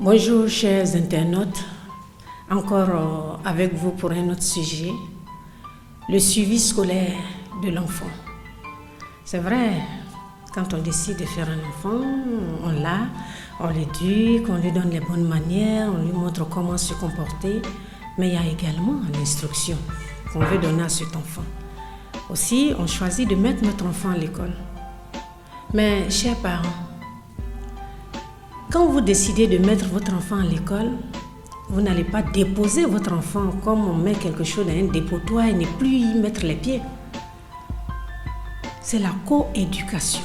Bonjour chers internautes, encore avec vous pour un autre sujet, le suivi scolaire de l'enfant. C'est vrai, quand on décide de faire un enfant, on l'éduque, on lui donne les bonnes manières, on lui montre comment se comporter, mais il y a également l'instruction qu'on veut donner à cet enfant. Aussi, on choisit de mettre notre enfant à l'école. Mais chers parents, quand vous décidez de mettre votre enfant à l'école, vous n'allez pas déposer votre enfant comme on met quelque chose dans un dépotoir et ne plus y mettre les pieds. C'est la coéducation.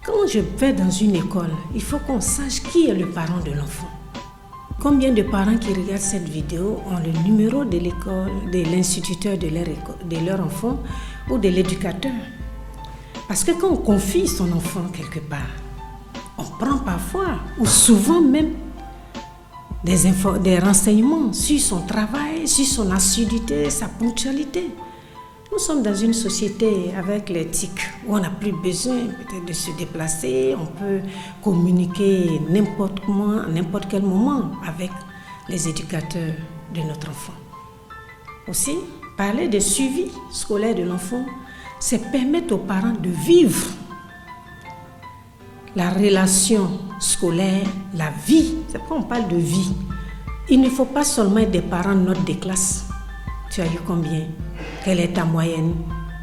Quand je vais dans une école, il faut qu'on sache qui est le parent de l'enfant. Combien de parents qui regardent cette vidéo ont le numéro de l'école, de l'instituteur de leur enfant ou de l'éducateur? Parce que quand on confie son enfant quelque part, on prend parfois, ou souvent même, des renseignements sur son travail, sur son assiduité, sa ponctualité. Nous sommes dans une société avec les TIC où on n'a plus besoin peut-être de se déplacer, on peut communiquer n'importe comment, à n'importe quel moment avec les éducateurs de notre enfant. Aussi, parler de suivi scolaire de l'enfant, c'est permettre aux parents de vivre la relation scolaire, la vie. C'est pourquoi on parle de vie. Il ne faut pas seulement être des parents notes de classe. Tu as eu combien? Quelle est ta moyenne?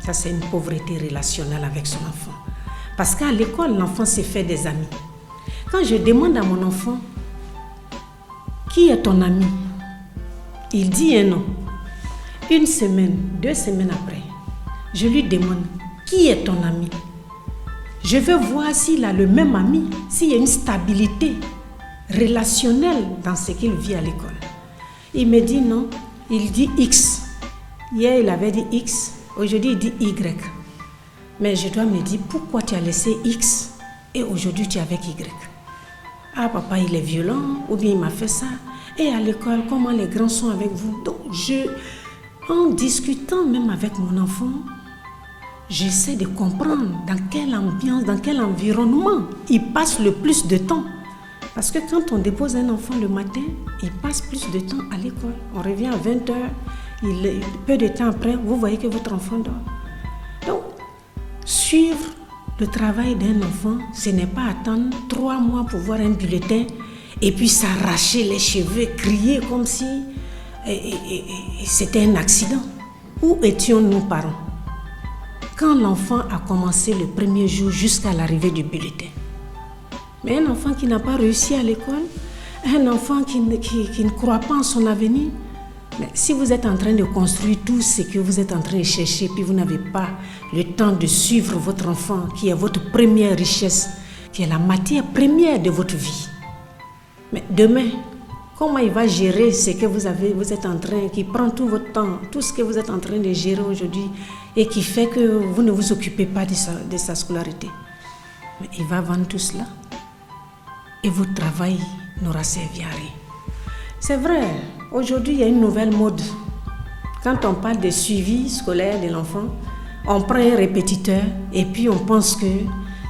Ça, c'est une pauvreté relationnelle avec son enfant. Parce qu'à l'école, l'enfant s'est fait des amis. Quand je demande à mon enfant, qui est ton ami? Il dit un nom. 1 semaine, 2 semaines après, je lui demande, qui est ton ami? Je veux voir s'il a le même ami, s'il y a une stabilité relationnelle dans ce qu'il vit à l'école. Il me dit non, il dit X. Hier, il avait dit X, aujourd'hui, il dit Y. Mais je dois me dire, pourquoi tu as laissé X et aujourd'hui tu es avec Y? Ah, papa, il est violent, ou bien il m'a fait ça. Et à l'école, comment les grands sont avec vous? Donc, en discutant même avec mon enfant, j'essaie de comprendre dans quelle ambiance, dans quel environnement il passe le plus de temps. Parce que quand on dépose un enfant le matin, il passe plus de temps à l'école. On revient à 20h, peu de temps après, vous voyez que votre enfant dort. Donc, suivre le travail d'un enfant, ce n'est pas attendre 3 mois pour voir un bulletin et puis s'arracher les cheveux, crier comme si c'était un accident. Où étions-nous parents quand l'enfant a commencé le premier jour jusqu'à l'arrivée du bulletin? Mais un enfant qui n'a pas réussi à l'école, un enfant qui ne croit pas en son avenir, mais si vous êtes en train de construire tout ce que vous êtes en train de chercher, puis vous n'avez pas le temps de suivre votre enfant, qui est votre première richesse, qui est la matière première de votre vie, mais demain, comment il va gérer ce que vous êtes en train, qui prend tout votre temps, tout ce que vous êtes en train de gérer aujourd'hui et qui fait que vous ne vous occupez pas de sa scolarité? Mais il va vendre tout cela et votre travail n'aura servi à rien. C'est vrai, aujourd'hui il y a une nouvelle mode. Quand on parle de suivi scolaire de l'enfant, on prend un répétiteur et puis on pense que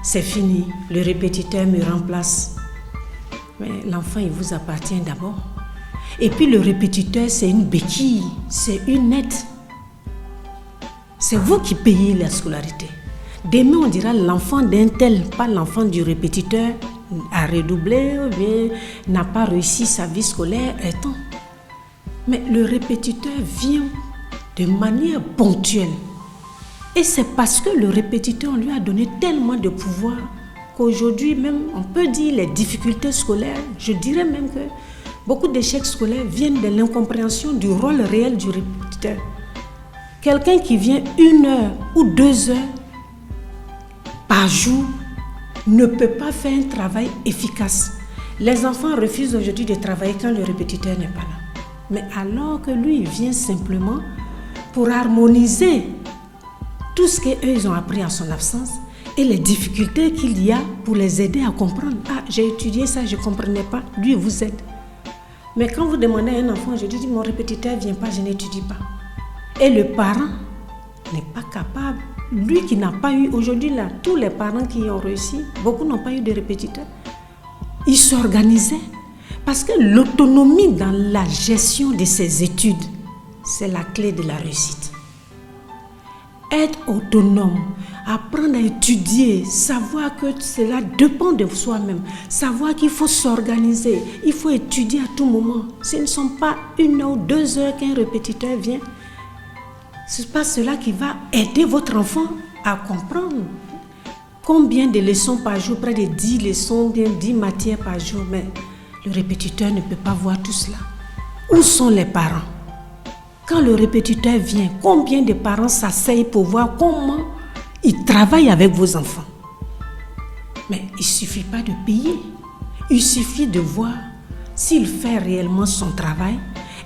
c'est fini, le répétiteur me remplace. Mais l'enfant, il vous appartient d'abord. Et puis le répétiteur, c'est une béquille, c'est une aide. C'est vous qui payez la scolarité. Demain, on dira l'enfant d'un tel, pas l'enfant du répétiteur, a redoublé ou bien n'a pas réussi sa vie scolaire. Attends. Mais le répétiteur vient de manière ponctuelle. Et c'est parce que le répétiteur, on lui a donné tellement de pouvoir qu'aujourd'hui même, on peut dire les difficultés scolaires, je dirais même que beaucoup d'échecs scolaires viennent de l'incompréhension du rôle réel du répétiteur. Quelqu'un qui vient 1 heure ou 2 heures par jour ne peut pas faire un travail efficace. Les enfants refusent aujourd'hui de travailler quand le répétiteur n'est pas là. Mais alors que lui, il vient simplement pour harmoniser tout ce qu'eux, ils ont appris en son absence, et les difficultés qu'il y a pour les aider à comprendre. Ah, j'ai étudié ça, je ne comprenais pas. Lui, il vous aide. Mais quand vous demandez à un enfant, je dis, mon répétiteur ne vient pas, je n'étudie pas. Et le parent n'est pas capable. Lui qui n'a pas eu, aujourd'hui là, tous les parents qui ont réussi, beaucoup n'ont pas eu de répétiteur. il s'organisait. Parce que l'autonomie dans la gestion de ses études, c'est la clé de la réussite. Être autonome, apprendre à étudier, savoir que cela dépend de soi-même, savoir qu'il faut s'organiser, il faut étudier à tout moment. Ce ne sont pas 1 ou 2 heures qu'un répétiteur vient. Ce n'est pas cela qui va aider votre enfant à comprendre. Combien de leçons par jour? Près de 10 leçons, bien 10 matières par jour. Mais le répétiteur ne peut pas voir tout cela. Où sont les parents? Quand le répétiteur vient, combien de parents s'asseyent pour voir comment ils travaillent avec vos enfants? Mais il ne suffit pas de payer. Il suffit de voir s'il fait réellement son travail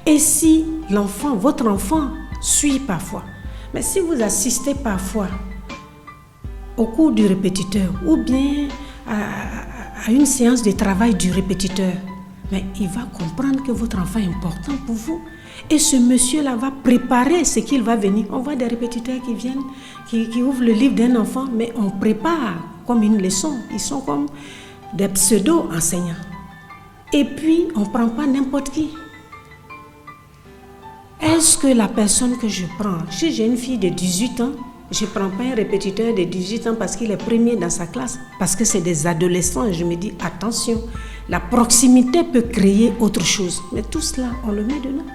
et si votre enfant suit parfois. Mais si vous assistez parfois au cours du répétiteur ou bien à une séance de travail du répétiteur, mais il va comprendre que votre enfant est important pour vous. Et ce monsieur-là va préparer ce qu'il va venir. On voit des répétiteurs qui viennent, qui ouvrent le livre d'un enfant, mais on prépare comme une leçon. Ils sont comme des pseudo-enseignants. Et puis, on ne prend pas n'importe qui. Est-ce que la personne que je prends, si j'ai une fille de 18 ans, je ne prends pas un répétiteur de 18 ans parce qu'il est premier dans sa classe, parce que c'est des adolescents et je me dis, attention, la proximité peut créer autre chose. Mais tout cela, on le met dedans.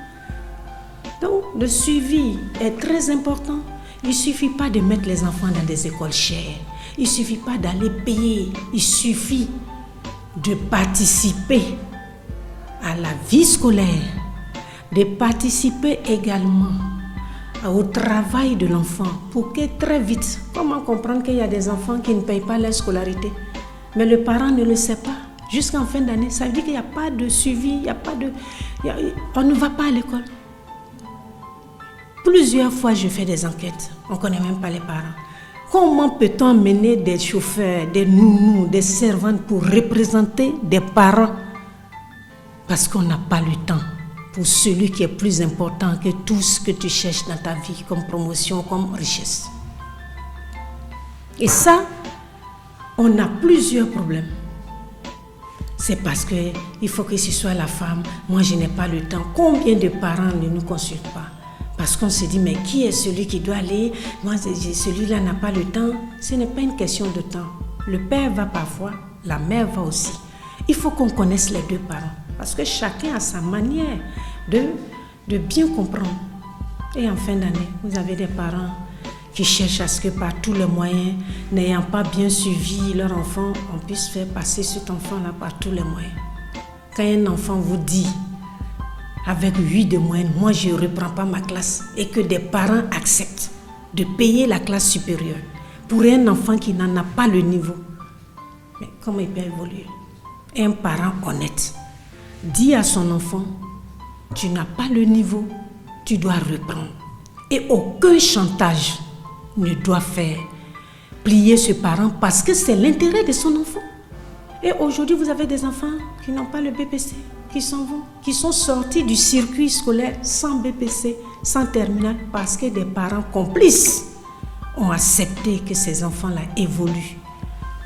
Donc, le suivi est très important. Il ne suffit pas de mettre les enfants dans des écoles chères. Il ne suffit pas d'aller payer. Il suffit de participer à la vie scolaire, de participer également au travail de l'enfant pour que très vite, comment comprendre qu'il y a des enfants qui ne payent pas leur scolarité, mais le parent ne le sait pas jusqu'en fin d'année. Ça veut dire qu'il n'y a pas de suivi, on ne va pas à l'école. Plusieurs fois, je fais des enquêtes. On ne connaît même pas les parents. Comment peut-on mener des chauffeurs, des nounous, des servantes pour représenter des parents? Parce qu'on n'a pas le temps pour celui qui est plus important que tout ce que tu cherches dans ta vie comme promotion, comme richesse. Et ça, on a plusieurs problèmes. C'est parce qu'il faut que ce soit la femme. Moi, je n'ai pas le temps. Combien de parents ne nous consultent pas? Parce qu'on se dit, mais qui est celui qui doit aller? Moi, celui-là n'a pas le temps. Ce n'est pas une question de temps. Le père va parfois, la mère va aussi. Il faut qu'on connaisse les deux parents. Parce que chacun a sa manière de bien comprendre. Et en fin d'année, vous avez des parents qui cherchent à ce que par tous les moyens, n'ayant pas bien suivi leur enfant, on puisse faire passer cet enfant-là par tous les moyens. Quand un enfant vous dit, avec 8 de moyenne, moi je ne reprends pas ma classe, et que des parents acceptent de payer la classe supérieure pour un enfant qui n'en a pas le niveau, mais comment il peut évoluer? Un parent honnête dit à son enfant, tu n'as pas le niveau, tu dois reprendre. Et aucun chantage ne doit faire plier ce parent parce que c'est l'intérêt de son enfant. Et aujourd'hui, vous avez des enfants qui n'ont pas le BPC, qui s'en vont, qui sont sortis du circuit scolaire sans BPC, sans terminale, parce que des parents complices ont accepté que ces enfants-là évoluent.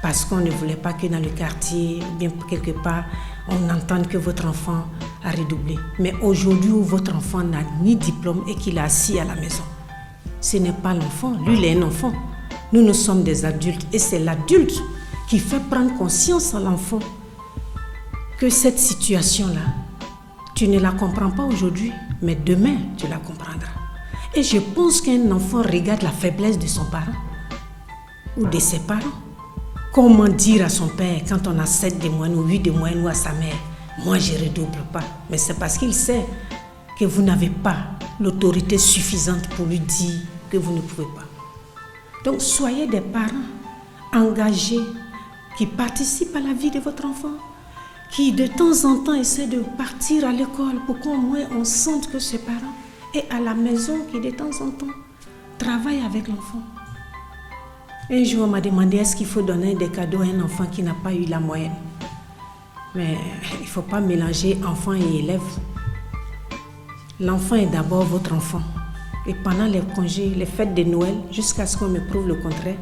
Parce qu'on ne voulait pas que dans le quartier, ou bien quelque part, on entende que votre enfant a redoublé. Mais aujourd'hui où votre enfant n'a ni diplôme et qu'il est assis à la maison, ce n'est pas l'enfant, lui il est un enfant. Nous sommes des adultes et c'est l'adulte qui fait prendre conscience à l'enfant que cette situation-là, tu ne la comprends pas aujourd'hui, mais demain tu la comprendras. Et je pense qu'un enfant regarde la faiblesse de son parent ou de ses parents. Comment dire à son père quand on a 7 de moyenne ou 8 de moyenne ou à sa mère, moi je ne redouble pas. Mais c'est parce qu'il sait que vous n'avez pas l'autorité suffisante pour lui dire que vous ne pouvez pas. Donc soyez des parents engagés qui participent à la vie de votre enfant, qui de temps en temps essaient de partir à l'école pour qu'au moins on sente que ses parents est à la maison, qui de temps en temps travaille avec l'enfant. Un jour, on m'a demandé est-ce qu'il faut donner des cadeaux à un enfant qui n'a pas eu la moyenne. Mais il ne faut pas mélanger enfant et élève. L'enfant est d'abord votre enfant. Et pendant les congés, les fêtes de Noël, jusqu'à ce qu'on me prouve le contraire,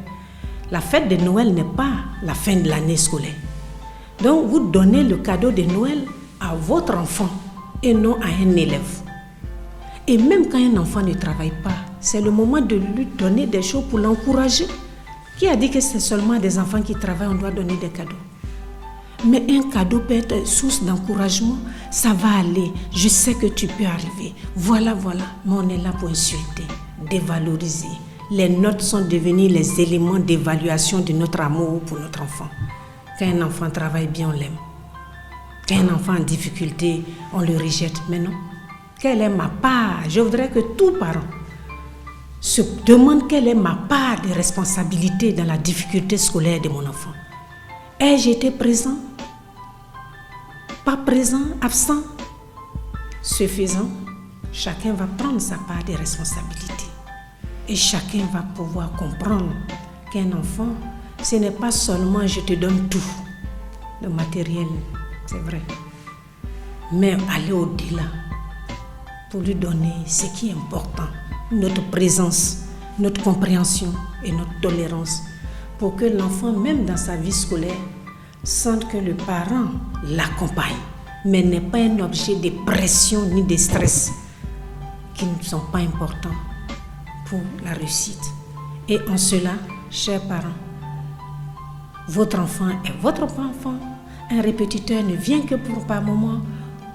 la fête de Noël n'est pas la fin de l'année scolaire. Donc, vous donnez le cadeau de Noël à votre enfant et non à un élève. Et même quand un enfant ne travaille pas, c'est le moment de lui donner des choses pour l'encourager. Qui a dit que c'est seulement à des enfants qui travaillent, on doit donner des cadeaux? Mais un cadeau peut être source d'encouragement. Ça va aller, je sais que tu peux arriver. Voilà. Mais on est là pour insulter, dévaloriser. Les notes sont devenues les éléments d'évaluation de notre amour pour notre enfant. Quand un enfant travaille bien, on l'aime. Quand un enfant en difficulté, on le rejette. Mais non. Quelle est ma part? Je voudrais que tout parent se demande quelle est ma part de responsabilité dans la difficulté scolaire de mon enfant. Ai-je été présent? Pas présent? Absent? Ce faisant, chacun va prendre sa part de responsabilité. Et chacun va pouvoir comprendre qu'un enfant, ce n'est pas seulement je te donne tout, le matériel, c'est vrai. Mais aller au-delà pour lui donner ce qui est important, notre présence, notre compréhension et notre tolérance, pour que l'enfant, même dans sa vie scolaire, sente que le parent l'accompagne, mais n'est pas un objet de pression ni de stress qui ne sont pas importants pour la réussite. Et en cela, chers parents, votre enfant est votre enfant. Un répétiteur ne vient que pour par moment.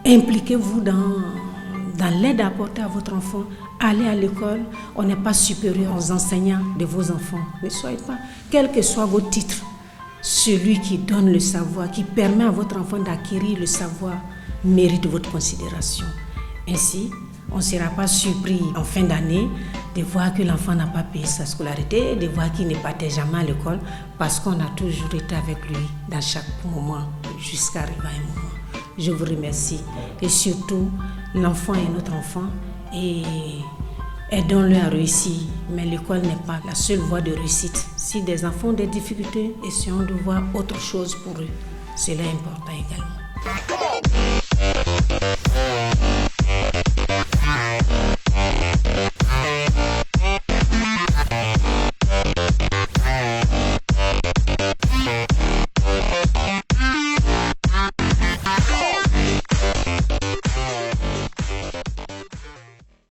Impliquez-vous dans l'aide apportée à votre enfant. Allez à l'école. On n'est pas supérieur aux enseignants de vos enfants. Ne soyez pas, quel que soit votre titre, celui qui donne le savoir, qui permet à votre enfant d'acquérir le savoir, mérite votre considération. Ainsi, on ne sera pas surpris en fin d'année de voir que l'enfant n'a pas payé sa scolarité, de voir qu'il ne partait jamais à l'école, parce qu'on a toujours été avec lui dans chaque moment, jusqu'à arriver à un moment. Je vous remercie. Et surtout, l'enfant est notre enfant et aidons-le à réussir. Mais l'école n'est pas la seule voie de réussite. Si des enfants ont des difficultés, essayons de voir autre chose pour eux. Cela est important également.